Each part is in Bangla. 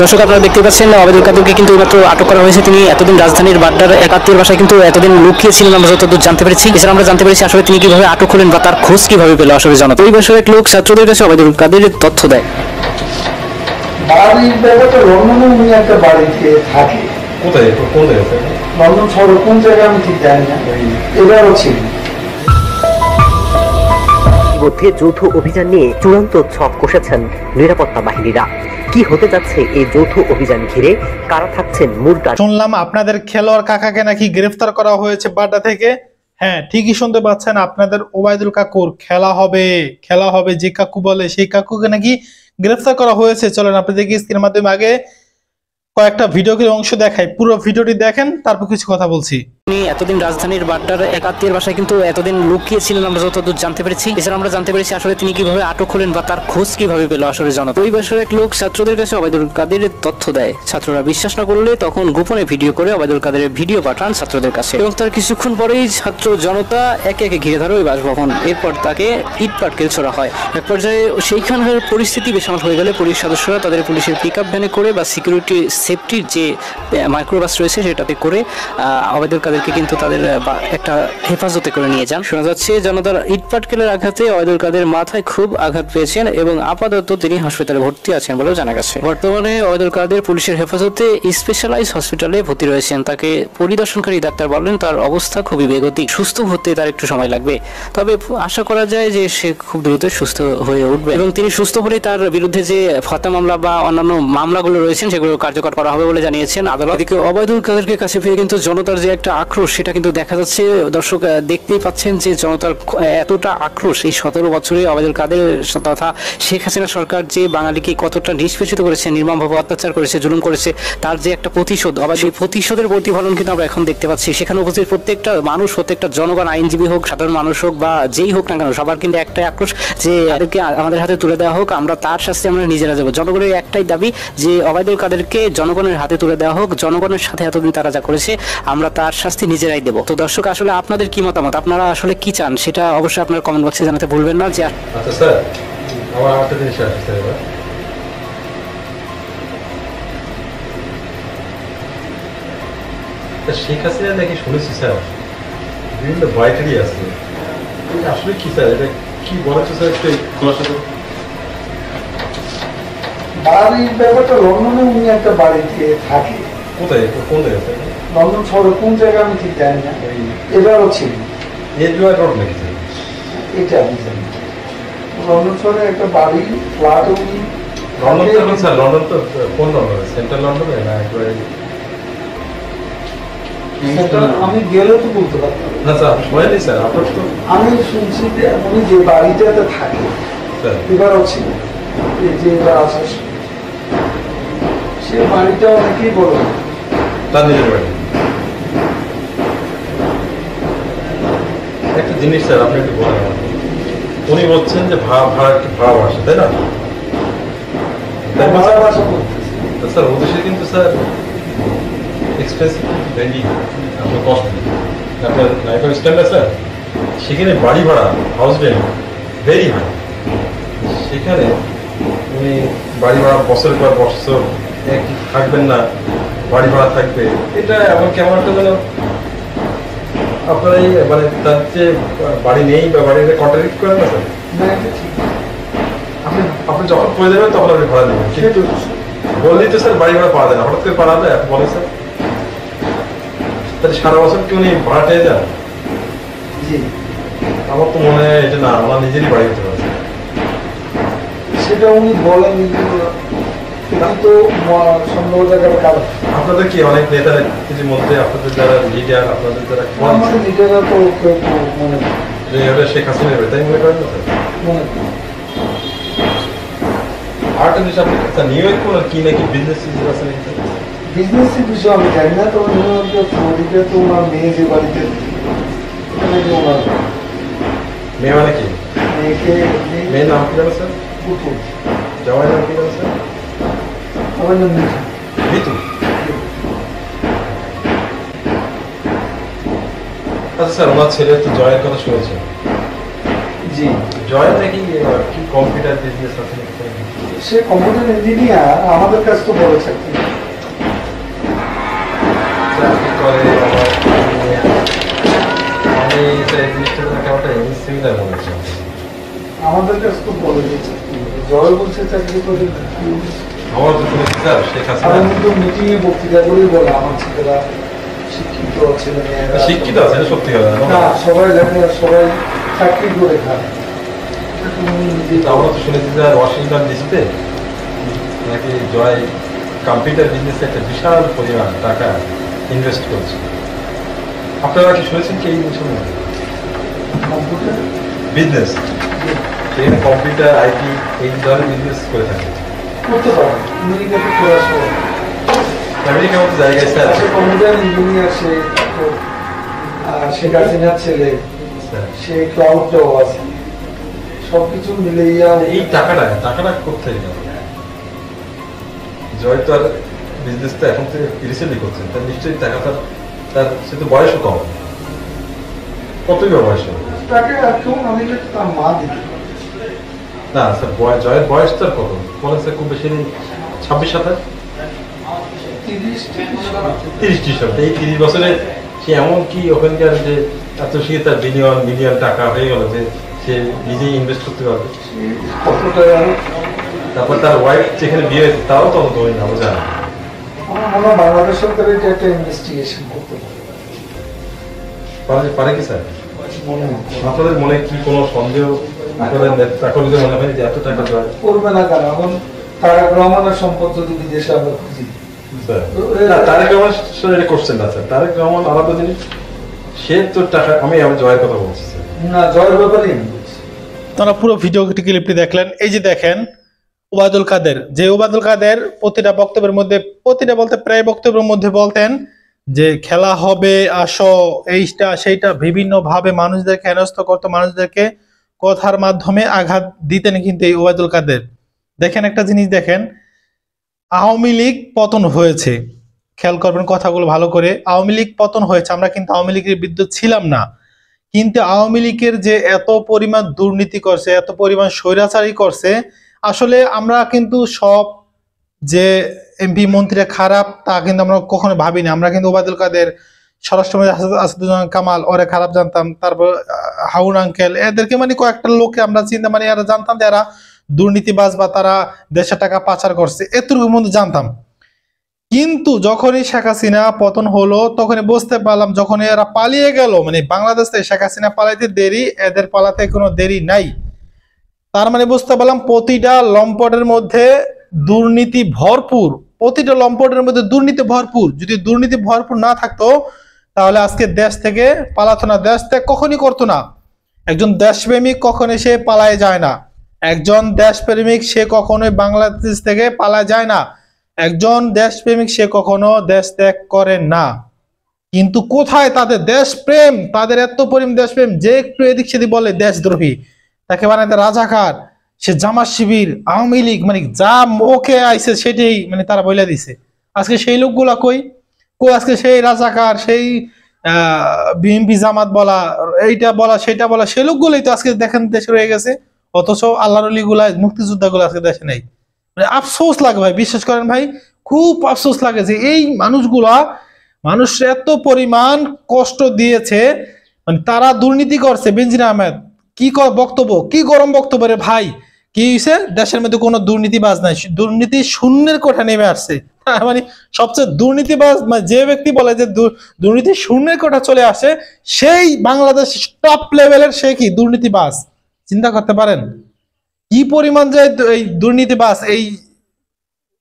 দর্শক আপনারা দেখতে পাচ্ছেন ওবায়দুল কাদেরকে কিন্তু মাত্র আটক করা হয়েছে। তিনি এতদিন রাজধানীর বাড্ডার একাত্তর বাসায় কিন্তু এতদিন লুকিয়েছিলেন আমরা যতদূর জানতে পেরেছি। এছাড়া আমরা জানতে পেরেছি আসলে তিনি কিভাবে আটক হলেন বা তার খোঁজ কিভাবে পেল আসলে জনতা। ওই বছর এক লোক ছাত্রদের কাছে ওবায়দুল কাদেরের তথ্য দেয়। বাড়ির ব্যাপারটা লন্ডনে উনি একটা বাড়িতে থাকে। কোথায় কোন জায়গায়? লন্ডন শহরে কোন জায়গায় আমি ঠিক জানি না, এবারও ছিল। মধ্যে যৌথ অভিযান নিয়ে চূড়ান্ত ছক কষেছেন নিরাপত্তা বাহিনীরা। কি হতে যাচ্ছে এই যৌথ অভিযান ঘিরে, কারা থাকছেন মূল টার্গেট? শুনলাম আপনাদের খেলোয়াড় কাকাকে নাকি গ্রেফতার করা হয়েছে বাড্ডা থেকে। হ্যাঁ, ঠিকই শুনতে পাচ্ছেন, আপনাদের ওবায়দুল কাকুর খেলা হবে। যে কাকু বলে সেই কাকুকে নাকি গ্রেফতার করা হয়েছে। চলেন আপনাদেরকে স্ক্রিনের মাধ্যমে আগে কয়েকটা ভিডিওর অংশ দেখাই, পুরো ভিডিওটি দেখেন, তারপর কিছু কথা বলছি। তিনি এতদিন রাজধানীর বাড্ডার একাত্তর বাসায় কিন্তু এতদিন লুকিয়েছিলেন আমরা যতদূর জানতে পেরেছি। এছাড়া আমরা জানতে পেরেছি আসলে তিনি কিভাবে আটক হলেন বা তার খোঁজ কিভাবে পেল আসলে জনতা। ওই বছর এক লোক ছাত্রদের কাছে ওবায়দুল কাদেরের তথ্য দেয়। ছাত্ররা বিশ্বাস না করলে তখন গোপনে ভিডিও করে ওবায়দুল কাদেরের ভিডিও পাঠান ছাত্রদের কাছে এবং তার কিছুক্ষণ পরেই ছাত্র জনতা একে একে ঘিরে ধরে ওই বাসভবন। এরপর তাকে ইট পাটকেল ছোড়া হয়। এক পর্যায়ে সেইখানকার পরিস্থিতি বেসামাল হয়ে গেলে পুলিশ সদস্যরা তাদের পুলিশের পিকআপ ভ্যানে করে বা সিকিউরিটি সেফটির যে মাইক্রোবাস রয়েছে সেটাতে করে ওবায়দুল কাদেরকে কিন্তু তাদের একটা হেফাজতে করে নিয়ে যান। শোনা যাচ্ছে জনতার ইট পাটকেলের আঘাতে ওবায়দুল কাদের মাথায় খুব আঘাত পেয়েছেন এবং আপাতত তিনি হাসপাতালে ভর্তি আছেন বলেও জানা গেছে। বর্তমানে ওবায়দুল কাদের পুলিশের হেফাজতে স্পেশালাইজ হসপিটালে ভর্তি রয়েছেন। তাকে পরিদর্শনকারী ডাক্তার বলেন তার অবস্থা খুবই বেগতিক, সুস্থ হতে তার একটু সময় লাগবে, তবে আশা করা যায় যে সে খুব দ্রুত সুস্থ হয়ে উঠবে এবং তিনি সুস্থ হলে তার বিরুদ্ধে যে হত্যা মামলা বা অন্যান্য মামলাগুলো রয়েছেন সেগুলো কার্যকর করা হবে বলে জানিয়েছেন আদালত। এদিকে ওবায়দুল কাদেরকে কাছে পেয়ে কিন্তু জনতার যে একটা আক্রোশ সেটা কিন্তু দেখা যাচ্ছে। দর্শক দেখতেই পাচ্ছেন যে জনতার এতটা আক্রোশ। এই 17 বছরে ওবায়দুল কাদের তথা শেখ হাসিনা সরকার যে বাঙালিকে কতটা নিষ্পেষিত করেছে, নির্মমভাবে অত্যাচার করেছে, জুলুম করেছে, তার যে একটা প্রতিশোধ, আবার সেই প্রতিশোধের প্রতিফলন কিন্তু আমরা এখন দেখতে পাচ্ছি। সেখানে উপস্থিত প্রত্যেকটা মানুষ, প্রত্যেকটা জনগণ, আইনজীবী হোক, সাধারণ মানুষ হোক বা যেই হোক না কেন, সবার কিন্তু একটাই আক্রোশ যে তাদেরকে আমাদের হাতে তুলে দেওয়া হোক, আমরা তার শাস্তি আমরা নিজেরা দেবো। জনগণের একটাই দাবি যে ওবায়দুল কাদেরকে জনগণের হাতে তুলে দেওয়া হোক। জনগণের সাথে এতদিন তারা যা করেছে আমরা তার শাস্তি নিজেরাই দেবো। তো দর্শক আসলে আপনাদের কি মতামত, আপনারা আসলে কি চান সেটা অবশ্যই আপনার কমেন্ট বক্সে জানাতে ভুলবেন না। যে আচ্ছা স্যার, আমার একটা জিনিস আছে স্যার, এবার শেখ হাসিনা নাকি শুনেছি স্যার বিভিন্ন বাইটারি আছে, আসলে কি স্যার, এটা কি বলেছে স্যার, একটু খোলাসা করুন। বাড়ির ব্যাপারটা লন্ডনে উনি একটা বাড়িতে থাকে। কোথায় কোন জায়গায় স্যার? লন্ডন শহরে কোন জায়গায় আমি ঠিক জানি না, এবারও ছিল। এজুয়ার রোড নাকি স্যার? এটা আমি জানি। লন্ডন শহরে একটা বাড়ি, ফ্ল্যাট উনি। লন্ডন তো স্যার, লন্ডন তো কোন লন্ডনে? সেন্ট্রাল লন্ডনে না একবারে? আমি গেলেও তো বলতে পারতাম না স্যার, বলেনি স্যার আপনার তো। আমি শুনছি যে উনি যে বাড়িটাতে থাকে এবারও ছিল, যে এবার আসার সে বাড়িটা অনেকেই বলে তার নিজের বাড়ি। একটা জিনিস স্যার আপনি একটু বলেন, উনি বলছেন যে ভাড়া একটু ভাড়া বাসা, তাই না? ভাড়া বাসা করতেছে স্যার ওদেশে কিন্তু স্যার এক্সপেন্সিভ ভেরি কস্টলি। আপনার লাইফ স্ট্যান্ডার্ড স্যার, সেখানে বাড়ি ভাড়া, হাউস রেন্ট ভেরি হাই। সেখানে উনি বাড়ি ভাড়া বছরের পর বছর থাকবেন না, বাড়ি ভাড়া থাকবে, এটা এমন কেমন একটা যেন আপনার এই মানে তার যে বাড়ি নেই বা বাড়িতে কন্ট্রাডিক্ট করেন না স্যার। আপনি আপনি যখন করে দেবেন তখন আপনি ভাড়া দেবেন, কিন্তু বললেই তো স্যার বাড়ি ভাড়া পাওয়া যায় না, হঠাৎ করে পাওয়া যায় বলে স্যার। তাহলে সারা বছর কি উনি ভাড়া পেয়ে যান? জি, আমার তো মনে হয় এটা না, আমার নিজেরই বাড়ি হতে পারে। সেটা উনি বলেন কিন্তু সন্দেহ জায়গার কারণ আপনাদের কি অনেক নেতারা কিছু মধ্যে, আপনাদের যারা লিডার, আপনাদের যারা আমাদের লিডাররা তো মনে ওটা শেখ হাসিনা তাই মনে করেন না স্যার? মনে আরেকটা জিনিস আপনি স্যার, নিউ ইয়র্ক কোন কি নাকি বিজনেস আছে নাকি স্যার? বিজনেসের বিষয় আমি জানি না, তবে নিউ ইয়র্কের ফ্লোরিডা তো ওনার মেয়ে যে বাড়িতে ওনার মেয়ে মানে কি? মেয়েকে মেয়ের নাম কি জানো স্যার? পুতুল, জামাইয়ের নাম কি জানো স্যার? আমার নাম মিতু। আচ্ছা স্যার, ওনার ছেলে তো জয়ের কথা শুনেছেন। জি, জয়ের নাকি কি কম্পিউটার বিজনেস আছে নাকি? সে কম্পিউটার ইঞ্জিনিয়ার, আমাদের কাছে তো বড় চাকরি। চাকরি করে আমি একটা সিমিলার মনে হচ্ছে আমাদের কাছে তো বড় চাকরি। জয় বলছে চাকরি করে, আমার তো শুনেছি স্যার শেখ আর হাসিনা আমি তো মিটিংয়ে বক্তৃতা করেই বলে আমার ছেলেরা শিক্ষিত ছেলে মেয়েরা শিক্ষিত আছে, এটা সত্যি কথা না, সবাই জানে, সবাই চাকরি করে খায়। আমরা তো শুনেছি স্যার ওয়াশিংটন ডিসিতে নাকি জয় কম্পিউটার বিজনেসে একটা বিশাল পরিমাণ টাকা ইনভেস্ট করছে। আপনারা কি শুনেছেন কি এই জিনিসের মধ্যে কম্পিউটার বিজনেস, সেখানে কম্পিউটার আইটি এই ধরনের বিজনেস করে থাকে করতে পারে, আমেরিকাতে করা সবাই। আমেরিকার মতো জায়গায় স্যার সে কম্পিউটার ইঞ্জিনিয়ার, সে শেখ হাসিনার ছেলে, সে ক্লাউডটাও আছে, সবকিছু মিলাইয়া এই টাকাটা করতে গেল জয় তো আর বিজনেসটা এখন থেকে রিসেন্টলি করছেন, তার নিশ্চয়ই টাকা তার সে তো বয়সও কম, কতই বা বয়স হবে? তাকে আর কেউ না দিলে তার মা দিতে না স্যার জয়ের বয়স তার কত বলেন স্যার? খুব বেশি নেই, 26-27, 30 হবে। এই 30 বছরে সে এমন কি ওখানকার যে এত সে তার মিলিয়ন টাকা হয়ে গেল যে সে নিজেই ইনভেস্ট করতে পারবে। কতটা তারপর তার ওয়াইফ যেখানে বিয়ে হয়েছে তাও তত ধরে না, বোঝা না। আমার মনে হয় বাংলাদেশ সরকার এটা একটা ইনভেস্টিগেশন করতে পারে কি স্যার? মনে হয় আপনাদের মনে কি কোনো সন্দেহ আপনাদের নেতাকর্মীদের মনে হয় যে এত টাকা জয় করবে না কেন? এখন তারেক রহমানের সম্পদ যদি বিদেশে আমরা খুঁজি, তারেক রহমান এটা করছেন না স্যার, তারেক রহমান আলাদা জিনিস, সে তো টাকা আমি জয়ের কথা বলছি স্যার। না, জয়ের ব্যাপারে আমি বলছি। আপনারা পুরো ভিডিও ক্লিপটি দেখলেন। এই যে দেখেন ওবায়দুল কাদের, যে ওবায়দুল কাদের প্রতিটা বক্তব্যের মধ্যে, প্রতিটা বলতে প্রায় বক্তব্যের মধ্যে বলতেন যে খেলা হবে, আসো, এইটা সেইটা, বিভিন্ন ভাবে মানুষদেরকে হেনস্থ করতো, মানুষদেরকে কথার মাধ্যমে আঘাত দিতেন কিন্তু এই ওবায়দুল কাদের। দেখেন একটা জিনিস দেখেন, আওয়ামী লীগ পতন হয়েছে, খেয়াল করবেন কথাগুলো ভালো করে, আওয়ামী লীগ পতন হয়েছে, আমরা কিন্তু আওয়ামী লীগের বিরুদ্ধে ছিলাম না, কিন্তু আওয়ামী লীগের যে এত পরিমাণ দুর্নীতি করছে, এত পরিমাণ স্বৈরাচারী করছে, আসলে আমরা কিন্তু সব যে এমপি মন্ত্রীরা খারাপ তা কিন্তু আমরা কখনো ভাবিনি। আমরা কিন্তু ওবায়দুল কাদের, স্বরাষ্ট্রমন্ত্রী আসাদুজ্জামান কামাল ওরা খারাপ জানতাম, তারপর হাউন আঙ্কেল, এদেরকে মানে কয়েকটা লোককে আমরা চিন্তা মানে এরা জানতাম যে এরা দুর্নীতিবাজ বা তারা দেশের টাকা পাচার করছে, এতটুকুর মধ্যে জানতাম। কিন্তু যখনই শেখ হাসিনা পতন হলো তখনই বুঝতে পারলাম, যখন এরা পালিয়ে গেল, মানে বাংলাদেশ থেকে শেখ হাসিনা পালাইতে দেরি, এদের পালাতে কোনো দেরি নাই। তার মানে বুঝতে পারলাম প্রতিটা লম্পটের মধ্যে দুর্নীতি ভরপুর, প্রতিটা লম্পটের মধ্যে দুর্নীতি ভরপুর। যদি দুর্নীতি ভরপুর না থাকতো তাহলে আজকে দেশ থেকে পালাতো না, দেশ থেকে কখনই করতো না। একজন দেশপ্রেমিক কখনো সে পালায় যায় না, একজন দেশপ্রেমিক সে কখনোই বাংলাদেশ থেকে পালায় যায় না, একজন দেশপ্রেমিক সে কখনো দেশ ত্যাগ করে না। কিন্তু কোথায় তাদের দেশপ্রেম, তাদের এত পরিমাণ দেশপ্রেম যে একটু এদিক সেদিক বলে দেশদ্রোহী, তাকে বানাইতে রাজাকার, সে জামাত শিবির, আওয়ামী লীগ, মানে যা মুখে আইছে সেটাই মানে তারা বলে দিছে। আজকে সেই লোকগুলা কই কই আজকে সেই রাজাকার, সেই বিএনপি জামাত বলা, এইটা বলা সেটা বলা, সেই লোকগুলোই তো আজকে দেখেন দেশে রয়ে গেছে, অথচ আল্লাহর ওলিগুলা, মুক্তিযোদ্ধা গুলো আজকে দেশে নেই। মানে আফসোস লাগে ভাই, বিশ্বাস করেন ভাই, খুব আফসোস লাগে যে এই মানুষগুলা মানুষ এত পরিমাণ কষ্ট দিয়েছে, মানে তারা দুর্নীতি করছে। বেনজির আহমেদ কি বক্তব্য, কি গরম বক্তব্য রে ভাই, কি হয়েছে? দেশের মধ্যে কোনো দুর্নীতিবাজ নাই, দুর্নীতি শূন্যের কোঠা নেমে আসছে। মানে সবচেয়ে দুর্নীতিবাজ যে ব্যক্তি বলে যে দুর্নীতি শূন্যের কোঠা চলে আসে, সেই বাংলাদেশ টপ লেভেলের সে কি দুর্নীতিবাজ, চিন্তা করতে পারেন কি পরিমাণ যে এই দুর্নীতিবাজ এই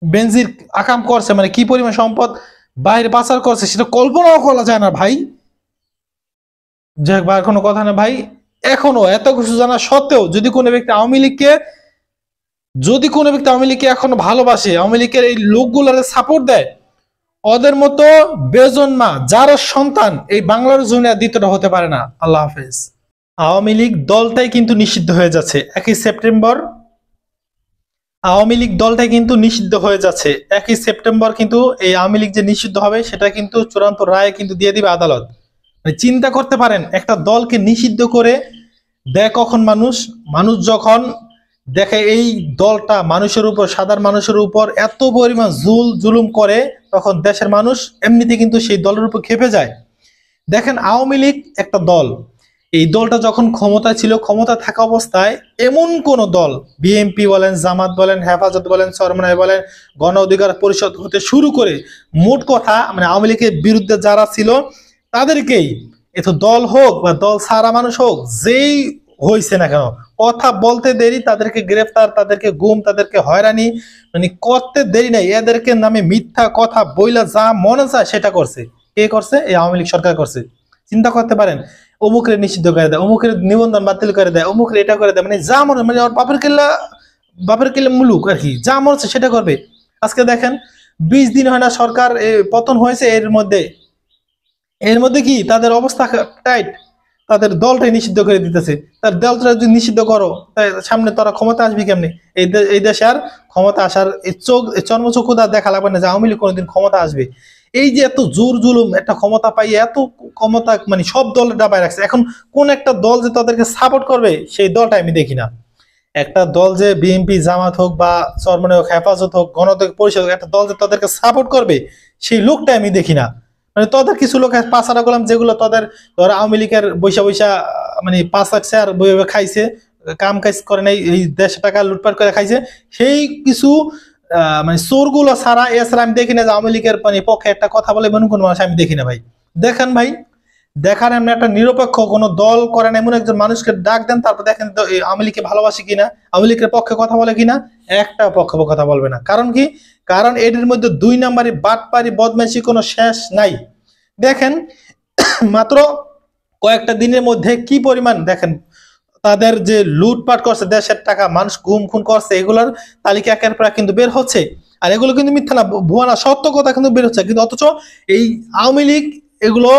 বেনজির আকাম করছে, মানে কি পরিমাণ সম্পদ বাইরে পাচার করছে সেটা কল্পনাও করা যায় না ভাই। যাক ভাই, কোনো কথা না ভাই, এখনো এত কিছু জানা সত্ত্বেও যদি কোনো ব্যক্তি আওয়ামী লীগকে এখনো ভালোবাসে, আওয়ামী লীগের এই লোকগুলোর সাপোর্ট দেয়, ওদের মতো বেজন্মা যার সন্তান এই বাংলার জন্য দ্বিতীয়টা হতে পারে না। আল্লাহ হাফেজ। আওয়ামী লীগ দলটাই কিন্তু নিষিদ্ধ হয়ে যাচ্ছে 1 সেপ্টেম্বর, আওয়ামী লীগ দলটাই কিন্তু নিষিদ্ধ হয়ে যাচ্ছে 1 সেপ্টেম্বর। কিন্তু এই আওয়ামী লীগ যে নিষিদ্ধ হবে সেটা কিন্তু চূড়ান্ত রায় কিন্তু দিয়ে দিবে আদালত। মানে চিন্তা করতে পারেন, একটা দলকে নিষিদ্ধ করে দেয় কখন মানুষ যখন দেখে এই দলটা মানুষের উপর, সাধারণ মানুষের উপর এত পরিমাণ জুলুম করে, তখন দেশের মানুষ এমনিতে কিন্তু সেই দলের উপর ক্ষেপে যায়। দেখেন আওয়ামী লীগ একটা দল, এই দলটা যখন ক্ষমতা ছিল, ক্ষমতা থাকা অবস্থায় এমন কোন দল, বিএনপি বলেন, জামাত বলেন, হেফাজত বলেন, চরমনাই বলেন, গণ অধিকার পরিষদ হতে শুরু করে মোট কথা মানে আওয়ামী লীগের বিরুদ্ধে যারা ছিল তাদেরকেই, এত দল হোক বা দল ছাড়া মানুষ হোক, যেই হয়েছে না কেন, কথা বলতে দেরি তাদেরকে গ্রেফতার, তাদেরকে গুম, তাদেরকে হয়রানি মানে করতে দেরি নাই। এদেরকে নামে মিথ্যা কথা বইলা যা মনে চায় সেটা করছে। কে করছে? এই আওয়ামী লীগ সরকার করছে। চিন্তা করতে পারেন, অমুকের নিষিদ্ধ করে দেয়, অমুকের নিবন্ধন বাতিল করে দেয়, অমুকের এটা করে দেয়, মানে যা মনে, মানে ওর বাপের কেল্লা মুলুক আর কি, যা মনে হচ্ছে সেটা করবে। আজকে দেখেন 20 দিন হয় না সরকার পতন হয়েছে, এর মধ্যে কি তাদের অবস্থা টাইট, তাদের দলটাই নিষিদ্ধ করে দিতেছে। তার দলটা যদি নিষিদ্ধ করো, তাই সামনে তারা ক্ষমতা আসবে কেমনে? এই দেশে আর ক্ষমতা আসার চর্মচক্ষুদা দেখা লাগবে না যে আওয়ামী লীগ কোনোদিন ক্ষমতা আসবে। এই যে এত জোর জুলুম, একটা ক্ষমতা পাইয়ে এত ক্ষমতা মানে সব দলের ডাবায় রাখছে। এখন কোন একটা দল যে তাদেরকে সাপোর্ট করবে সেই দলটা আমি দেখি না। একটা দল যে বিএনপি, জামাত হোক বা চরমনাই হোক, হেফাজত হোক, গণ অধিকার পরিষদ হোক, একটা দল যে তাদেরকে সাপোর্ট করবে সেই লোকটা আমি দেখি না। মানে তাদের কিছু লোক পাঁচারা করলাম, যেগুলো তাদের ধর আওয়ামী লীগের বৈশা মানে 5 লাখ শেয়ার বইভাবে খাইছে, কাম কাজ করে নাই, এই দেশ টাকা লুটপাট করে খাইছে, সেই কিছু মানে চোরগুলো ছাড়া এছাড়া আমি দেখি না যে আওয়ামী লীগের মানে পক্ষে একটা কথা বলে এমন কোন মানুষ আমি দেখি না ভাই। দেখেন ভাই, দেখার এমন একটা নিরপেক্ষ কোন দল করেন এমন একজন মানুষকে ডাক দেন, তারপর দেখেন তো এই আওয়ামী লীগকে ভালোবাসে কিনা, আওয়ামী লীগের পক্ষে কথা বলে কিনা, একটা পক্ষে কথা বলবে না। কারণ কি? কারণ এদের মধ্যে 2 নাম্বারি, বাটপারি, বদমাইশি কোনো শেষ নাই। দেখেন মাত্র কয়েকটা দিনের মধ্যে কি পরিমাণ, দেখেন তাদের যে লুটপাট করছে, দেশের টাকা মানুষ গুম খুন করছে, এগুলোর তালিকা একের পর এক কিন্তু বের হচ্ছে। আর এগুলো কিন্তু মিথ্যা না, ভুয়া না, সত্য কথা কিন্তু বের হচ্ছে। কিন্তু অথচ এই আওয়ামী লীগ এগুলো,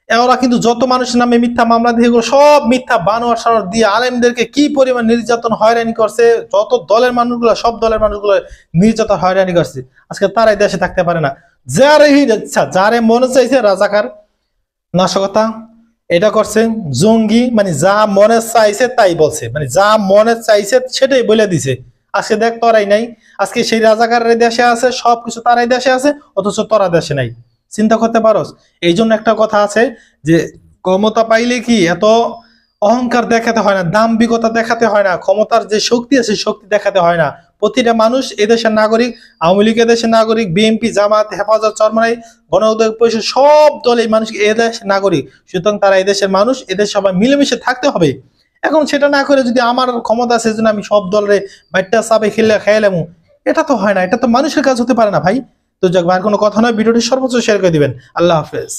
ওরা কিন্তু যত মানুষের নামে মিথ্যা মামলা দিয়ে, এগুলো সব মিথ্যা বানোয়ার সানোয়ার দিয়ে আলেমদেরকে কি পরিমাণ নির্যাতন হয়রানি করছে, যত দলের মানুষগুলো, সব দলের মানুষগুলো নির্যাতন হয়রানি করছে। আজকে তারাই দেশে থাকতে পারে না। যারে মনে চাইছে রাজাকার, নাশকতা, এটা করছে, জঙ্গি, মানে যা মনে চাইছে তাই বলছে, মানে যা মনে চাইছে সেটাই বলে দিছে। আজকে দেখ তোরাই নাই, আজকে সেই রাজাকারের দেশে আছে, সবকিছু তারাই দেশে আছে, অথচ তোরা দেশে নাই। চিন্তা করতে পারোস? এই জন্য একটা কথা আছে যে ক্ষমতা পাইলে কি এত অহংকার দেখাতে হয় না, দাম্ভিকতা দেখাতে হয় না, ক্ষমতার যে শক্তি আছে শক্তি দেখাতে হয় না। প্রতিটা মানুষ এদেশের নাগরিক, আওয়ামী লীগ এদেশের নাগরিক, বিএনপি, জামাত, হেফাজত, চরমনাই, গণ অধিকার পরিষদ, সব দল এই মানুষ এদেশের নাগরিক। সুতরাং তারা এদেশের মানুষ, এদেশ সবাই মিলেমিশে থাকতে হবে। এখন সেটা না করে যদি আমার ক্ষমতা আছে জন্য আমি সব দলের বাইটটা চাপে খেলে খেয়ালাম, এটা তো হয় না, এটা তো মানুষের কাজ হতে পারে না ভাই। তো যাক, আর কোনো কথা নয়, ভিডিওটি সর্বোচ্চ শেয়ার করে দিবেন। আল্লাহ হাফেজ।